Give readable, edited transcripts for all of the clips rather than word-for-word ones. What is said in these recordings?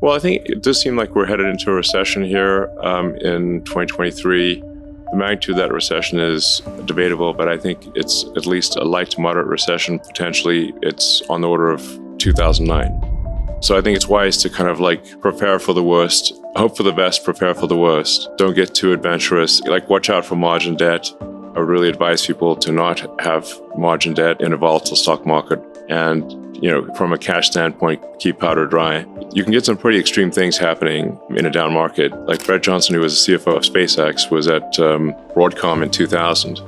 Well, I think it does seem like we're headed into a recession here in 2023. The magnitude of that recession is debatable, but I think it's at least a light to moderate recession. Potentially, it's on the order of 2009. So I think it's wise to kind of like prepare for the worst, hope for the best, prepare for the worst. Don't get too adventurous. Like, watch out for margin debt. I really advise people to not have margin debt in a volatile stock market. And, from a cash standpoint, keep powder dry. You can get some pretty extreme things happening in a down market. Like Brett Johnson, who was the CFO of SpaceX, was at Broadcom in 2000.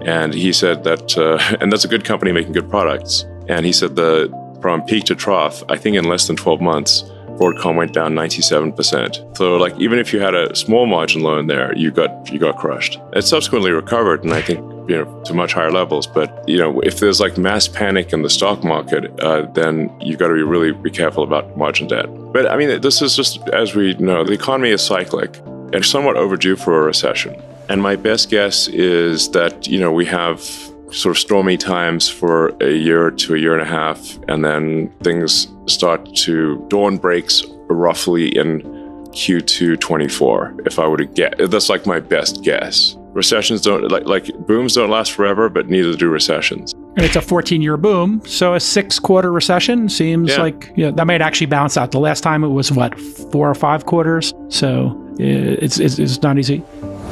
And he said that, and that's a good company making good products. And he said from peak to trough, I think in less than 12 months, Broadcom went down 97%. So like, even if you had a small margin loan there, you got crushed. It subsequently recovered, and I think, to much higher levels. But, if there's like mass panic in the stock market, then you've got to really be careful about margin debt. But I mean, this is just, as we know, the economy is cyclic and somewhat overdue for a recession. And my best guess is that, we have sort of stormy times for a year to a year and a half, and then things dawn breaks roughly in Q2 24, if I were to guess. That's like my best guess. Recessions don't, like booms don't last forever, but neither do recessions. And it's a 14-year boom, so a 6-quarter recession seems like that might actually balance out. The last time it was, 4 or 5 quarters? So it's not easy.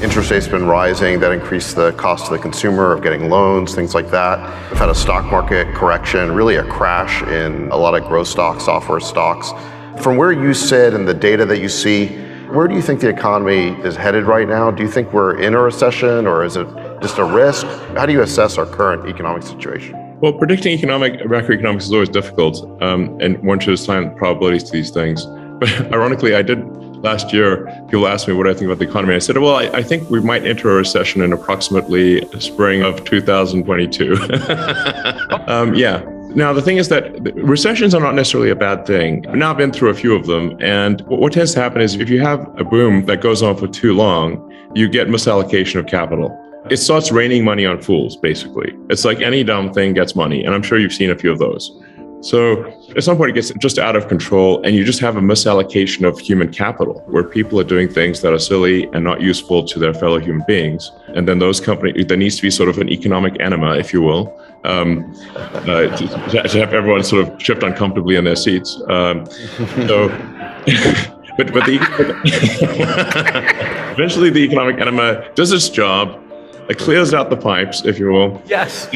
Interest rates have been rising. That increased the cost to the consumer of getting loans, things like that. We've had a stock market correction, really a crash in a lot of growth stocks, software stocks. From where you sit and the data that you see, where do you think the economy is headed right now? Do you think we're in a recession, or is it just a risk? How do you assess our current economic situation? Well, predicting macroeconomics is always difficult, and one should assign probabilities to these things. But ironically, I did last year. People asked me what I think about the economy. I said, well, I think we might enter a recession in approximately spring of 2022. Yeah. Now, the thing is that recessions are not necessarily a bad thing. I've now been through a few of them. And what tends to happen is if you have a boom that goes on for too long, you get misallocation of capital. It starts raining money on fools, basically. It's like any dumb thing gets money. And I'm sure you've seen a few of those. So at some point it gets just out of control, and you just have a misallocation of human capital where people are doing things that are silly and not useful to their fellow human beings. And then those companies, there needs to be sort of an economic enema, if you will, to have everyone sort of shift uncomfortably in their seats. But eventually the economic enema does its job. It clears out the pipes, if you will. Yes.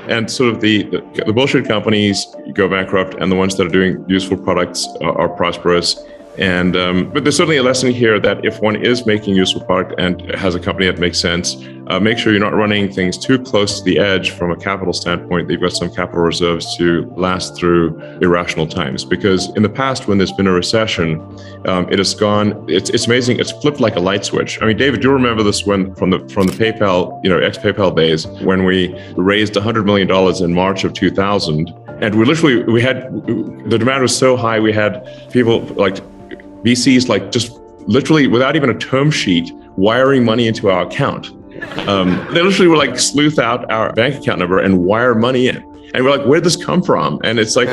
And sort of the bullshit companies go bankrupt, and the ones that are doing useful products are prosperous. And but there's certainly a lesson here that if one is making useful product and has a company that makes sense, make sure you're not running things too close to the edge from a capital standpoint, that you've got some capital reserves to last through irrational times. Because in the past, when there's been a recession, it has gone, it's amazing, it's flipped like a light switch. I mean, David, do you remember this when from the PayPal, ex-PayPal days, when we raised $100 million in March of 2000, and we had, the demand was so high, we had people like VCs, like just literally without even a term sheet, wiring money into our account. They literally were like sleuth out our bank account number and wire money in. And we're like, where'd this come from? And it's like,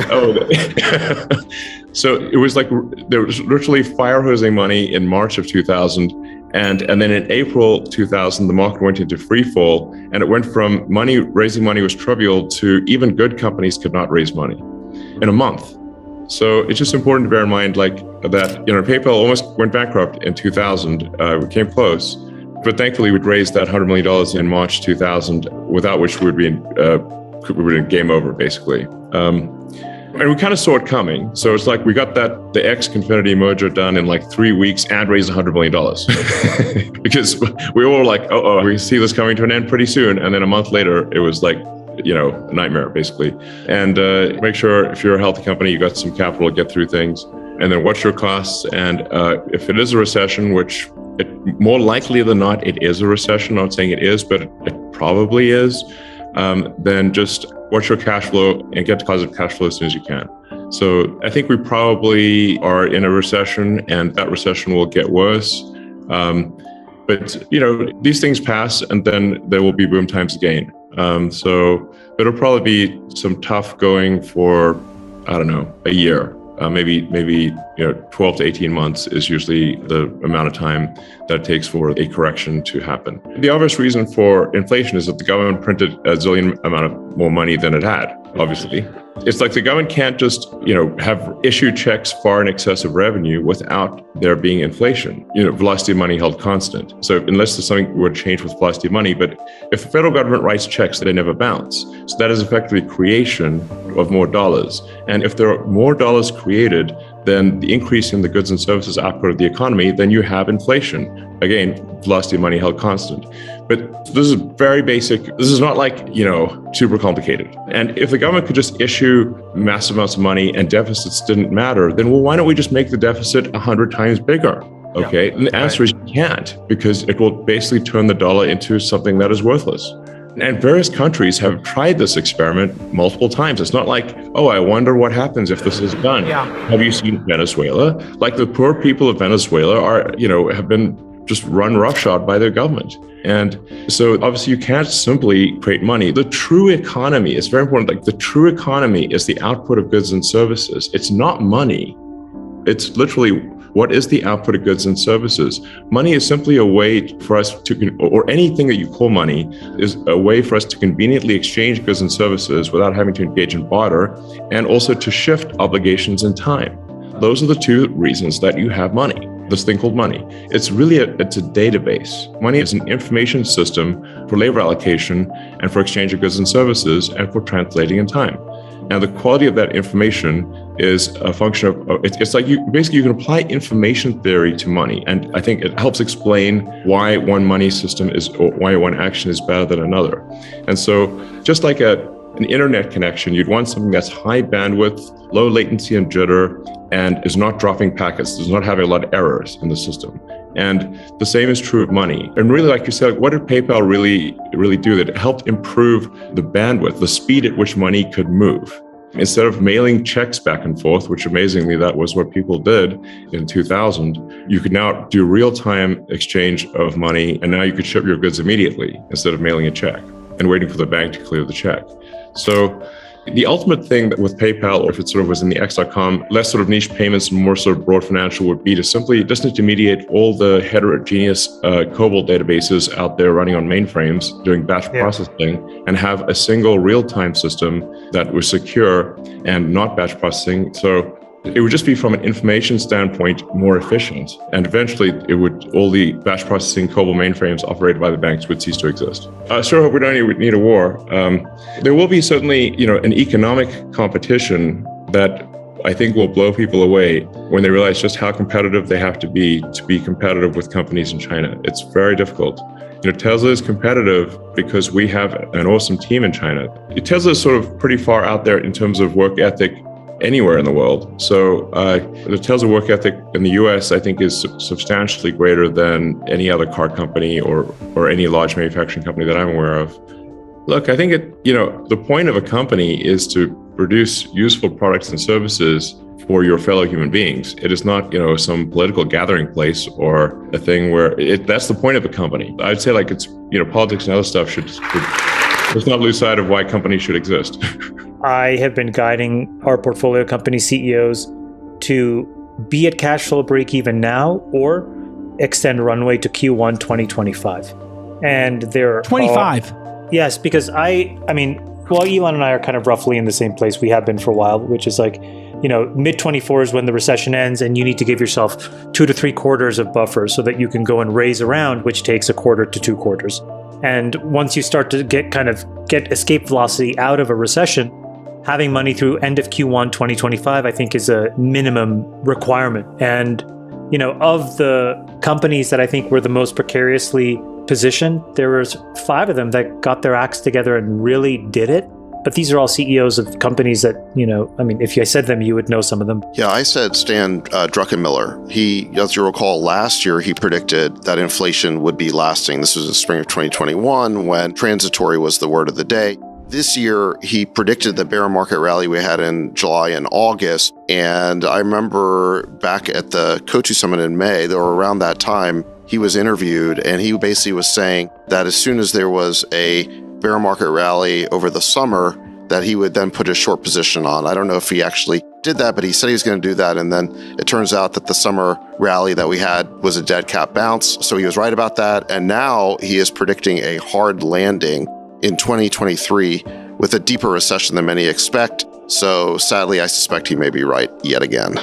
so it was like, there was literally fire hosing money in March of 2000. And then in April 2000, the market went into free fall, and it went from raising money was trivial to even good companies could not raise money in a month. So it's just important to bear in mind, like that, PayPal almost went bankrupt in 2000. We came close, but thankfully we'd raised that $100 million in March 2000, without which we would be in game over, basically. And we kind of saw it coming. So it's like we got the X-Confinity merger done in like 3 weeks and raised $100 million. Because we all were like, we see this coming to an end pretty soon. And then a month later, it was like, a nightmare, basically. And make sure if you're a healthy company, you got some capital to get through things. And then watch your costs. And if it is a recession, which more likely than not, it is a recession. I'm not saying it is, but it probably is. Then just watch your cash flow and get to positive cash flow as soon as you can. So I think we probably are in a recession, and that recession will get worse. But these things pass, and then there will be boom times again. So it'll probably be some tough going for, I don't know, a year. maybe 12 to 18 months is usually the amount of time that it takes for a correction to happen. The obvious reason for inflation is that the government printed a zillion amount of more money than it had, obviously. It's like the government can't just, have issued checks far in excess of revenue without there being inflation. Velocity of money held constant. So unless there's something would change with velocity of money, but if the federal government writes checks, they never bounce. So that is effectively creation of more dollars. And if there are more dollars created, then the increase in the goods and services output of the economy, then you have inflation. Again, velocity of money held constant. But this is very basic. This is not like, super complicated. And if the government could just issue massive amounts of money and deficits didn't matter, then why don't we just make the deficit 100 times bigger? Okay. Yeah. And the answer is you can't, because it will basically turn the dollar into something that is worthless. And various countries have tried this experiment multiple times. It's not like, I wonder what happens if this is done. Yeah. Have you seen Venezuela? Like the poor people of Venezuela have been just run roughshod by their government. And so obviously you can't simply create money. The true economy is very important. Like the true economy is the output of goods and services. It's not money. It's literally what is the output of goods and services. Money is simply a way for us to, or anything that you call money, is a way for us to conveniently exchange goods and services without having to engage in barter, and also to shift obligations in time. Those are the two reasons that you have money. This thing called money. It's really it's a database. Money is an information system for labor allocation and for exchange of goods and services and for translating in time. And the quality of that information is a function of, it's like you can apply information theory to money. And I think it helps explain why one money system or why one action is better than another. And so just like an internet connection, you'd want something that's high bandwidth, low latency and jitter, and is not dropping packets, does not have a lot of errors in the system. And the same is true of money. And really, like you said, what did PayPal really do? That it helped improve the bandwidth, the speed at which money could move. Instead of mailing checks back and forth, which amazingly, that was what people did in 2000, you could now do real-time exchange of money, and now you could ship your goods immediately instead of mailing a check and waiting for the bank to clear the check. So the ultimate thing that with PayPal, or if it sort of was in the X.com, less sort of niche payments and more sort of broad financial, would be to simply disintermediate all the heterogeneous COBOL databases out there running on mainframes doing batch processing, and have a single real-time system that was secure and not batch processing. So it would just be, from an information standpoint, more efficient. And eventually all the batch processing COBOL mainframes operated by the banks would cease to exist. I sure hope we don't need a war. There will be certainly, an economic competition that I think will blow people away when they realize just how competitive they have to be competitive with companies in China. It's very difficult. Tesla is competitive because we have an awesome team in China. Tesla is sort of pretty far out there in terms of work ethic anywhere in the world. So the Tesla work ethic in the US, I think, is substantially greater than any other car company or any large manufacturing company that I'm aware of. Look, I think the point of a company is to produce useful products and services for your fellow human beings. It is not, some political gathering place or a thing where that's the point of a company. I'd say it's, politics and other stuff let's not lose sight of why companies should exist. I have been guiding our portfolio company CEOs to be at cash flow break even now or extend runway to Q1 2025. And they're 25. Yes, because Elon and I are kind of roughly in the same place we have been for a while, which is mid 24 is when the recession ends, and you need to give yourself 2 to 3 quarters of buffer so that you can go and raise a round, which takes 1/4 to 2 quarters. And once you start to get escape velocity out of a recession, having money through end of Q1 2025, I think, is a minimum requirement. And, of the companies that I think were the most precariously positioned, there was 5 of them that got their acts together and really did it. But these are all CEOs of companies that, if I said them, you would know some of them. Yeah, I said Stan Druckenmiller. He, as you recall, last year he predicted that inflation would be lasting. This was in spring of 2021 when transitory was the word of the day. This year, he predicted the bear market rally we had in July and August. And I remember back at the Kotu Summit in May, or around that time, he was interviewed, and he basically was saying that as soon as there was a bear market rally over the summer, that he would then put his short position on. I don't know if he actually did that, but he said he was going to do that. And then it turns out that the summer rally that we had was a dead cat bounce. So he was right about that. And now he is predicting a hard landing in 2023 with a deeper recession than many expect. So sadly, I suspect he may be right yet again.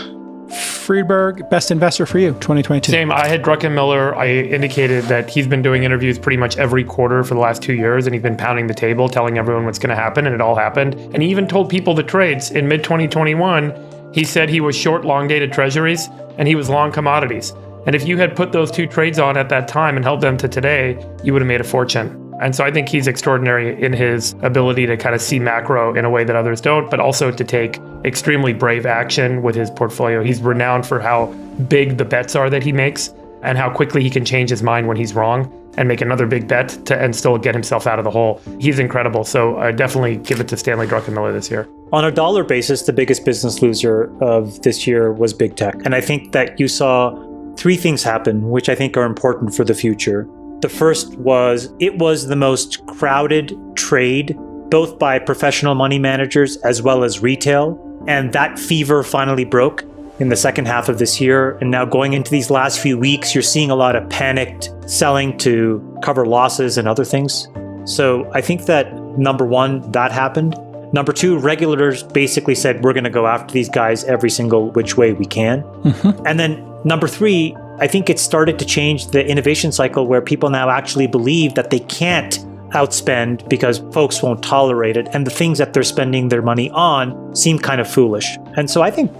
Friedberg, best investor for you, 2022. Same. I had Druckenmiller. I indicated that he's been doing interviews pretty much every quarter for the last 2 years, and he's been pounding the table, telling everyone what's going to happen, and it all happened. And he even told people the trades. In mid-2021, he said he was short long-dated treasuries, and he was long commodities. And if you had put those two trades on at that time and held them to today, you would have made a fortune. And so I think he's extraordinary in his ability to kind of see macro in a way that others don't, but also to take extremely brave action with his portfolio. He's renowned for how big the bets are that he makes and how quickly he can change his mind when he's wrong and make another big bet and still get himself out of the hole. He's incredible. So I definitely give it to Stanley Druckenmiller this year. On a dollar basis, the biggest business loser of this year was big tech. And I think that you saw three things happen, which I think are important for the future. The first was it was the most crowded trade, both by professional money managers as well as retail. And that fever finally broke in the second half of this year. And now going into these last few weeks, you're seeing a lot of panicked selling to cover losses and other things. So I think that number one, that happened. Number two, regulators basically said, we're going to go after these guys every single which way we can. Mm-hmm. And then number three, I think it started to change the innovation cycle where people now actually believe that they can't outspend because folks won't tolerate it. And the things that they're spending their money on seem kind of foolish. And so I think,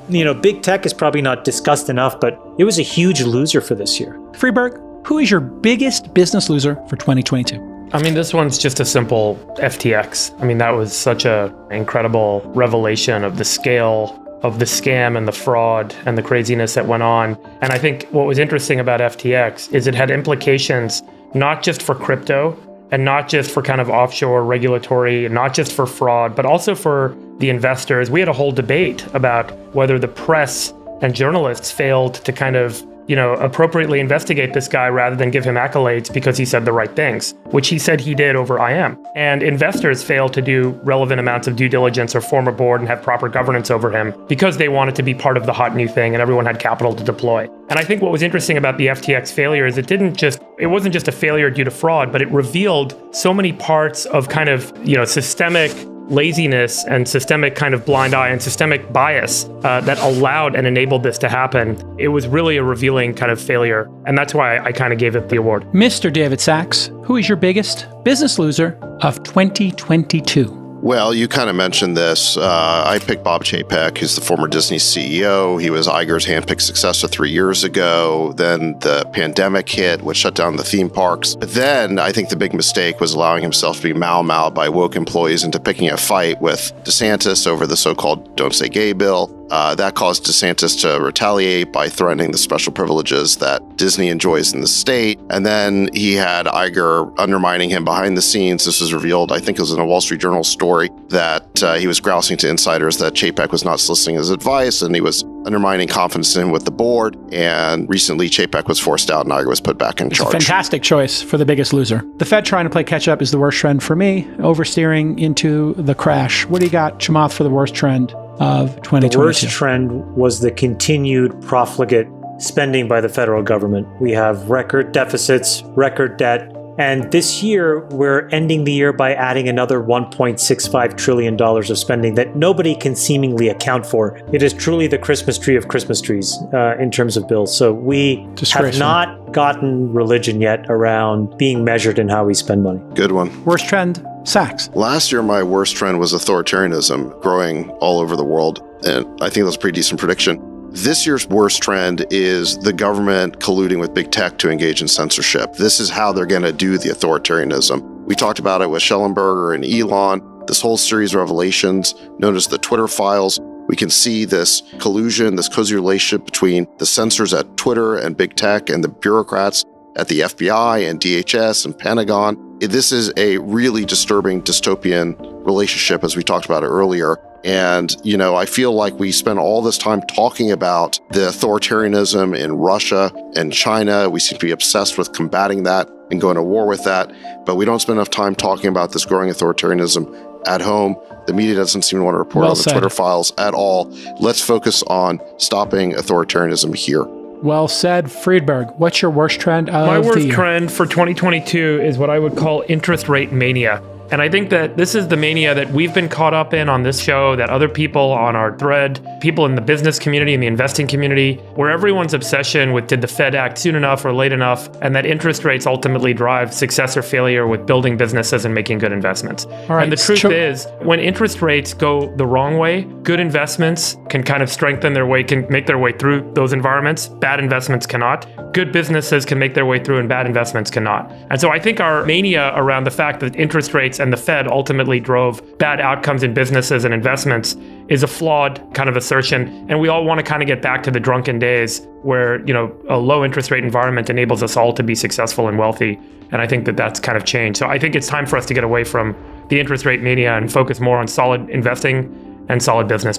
big tech is probably not discussed enough, but it was a huge loser for this year. Friedberg, who is your biggest business loser for 2022? I mean, this one's just a simple FTX. I mean, that was such an incredible revelation of the scale of the scam and the fraud and the craziness that went on. And I think what was interesting about FTX is it had implications not just for crypto and not just for kind of offshore regulatory and not just for fraud, but also for the investors. We had a whole debate about whether the press and journalists failed to kind of appropriately investigate this guy rather than give him accolades because he said the right things, which he said he did over IM. And investors failed to do relevant amounts of due diligence or form a board and have proper governance over him because they wanted to be part of the hot new thing and everyone had capital to deploy. And I think what was interesting about the FTX failure is it wasn't just a failure due to fraud, but it revealed so many parts of kind of, systemic laziness and systemic kind of blind eye and systemic bias that allowed and enabled this to happen. It was really a revealing kind of failure. And that's why I kind of gave it the award. Mr. David Sacks, who is your biggest business loser of 2022? Well, you kind of mentioned this. I picked Bob Chapek, who's the former Disney CEO. He was Iger's handpicked successor 3 years ago. Then the pandemic hit, which shut down the theme parks. But then I think the big mistake was allowing himself to be mau-maued by woke employees into picking a fight with DeSantis over the so-called Don't Say Gay bill. That caused DeSantis to retaliate by threatening the special privileges that Disney enjoys in the state. And then he had Iger undermining him behind the scenes. This was revealed, I think it was in a Wall Street Journal story, that he was grousing to insiders that Chapek was not soliciting his advice and he was undermining confidence in him with the board. And recently Chapek was forced out and Iger was put back in charge. It's a fantastic choice for the biggest loser. The Fed trying to play catch up is the worst trend for me, oversteering into the crash. What do you got, Chamath, for the worst trend of 2022? The worst trend was the continued profligate spending by the federal government. We have record deficits, record debt, and this year we're ending the year by adding another $1.65 trillion of spending that nobody can seemingly account for. It is truly the Christmas tree of Christmas trees in terms of bills. So we have not gotten religion yet around being measured in how we spend money. Good one. Worst trend, Sacks. Last year, my worst trend was authoritarianism growing all over the world. And I think that's a pretty decent prediction. This year's worst trend is the government colluding with big tech to engage in censorship. This is how they're going to do the authoritarianism. We talked about it with Schellenberger and Elon, this whole series of revelations known as the Twitter files. We can see this collusion, this cozy relationship between the censors at Twitter and big tech and the bureaucrats at the FBI and DHS and Pentagon. This is a really disturbing dystopian relationship, as we talked about it earlier. And, I feel like we spend all this time talking about the authoritarianism in Russia and China. We seem to be obsessed with combating that and going to war with that. But we don't spend enough time talking about this growing authoritarianism at home. The media doesn't seem to want to report on the Twitter files at all. Let's focus on stopping authoritarianism here. Well said, Friedberg. What's your worst trend of My worst the year? trend for 2022 is what I would call interest rate mania. And I think that this is the mania that we've been caught up in on this show, that other people on our thread, people in the business community and the investing community, where everyone's obsession with did the Fed act soon enough or late enough, and that interest rates ultimately drive success or failure with building businesses and making good investments. All right, and the truth is, when interest rates go the wrong way, good investments can kind of strengthen their way, can make their way through those environments. Bad investments cannot. Good businesses can make their way through and bad investments cannot. And so I think our mania around the fact that interest rates and the Fed ultimately drove bad outcomes in businesses and investments is a flawed kind of assertion. And we all want to kind of get back to the drunken days where, a low interest rate environment enables us all to be successful and wealthy. And I think that that's kind of changed. So I think it's time for us to get away from the interest rate mania and focus more on solid investing and solid business.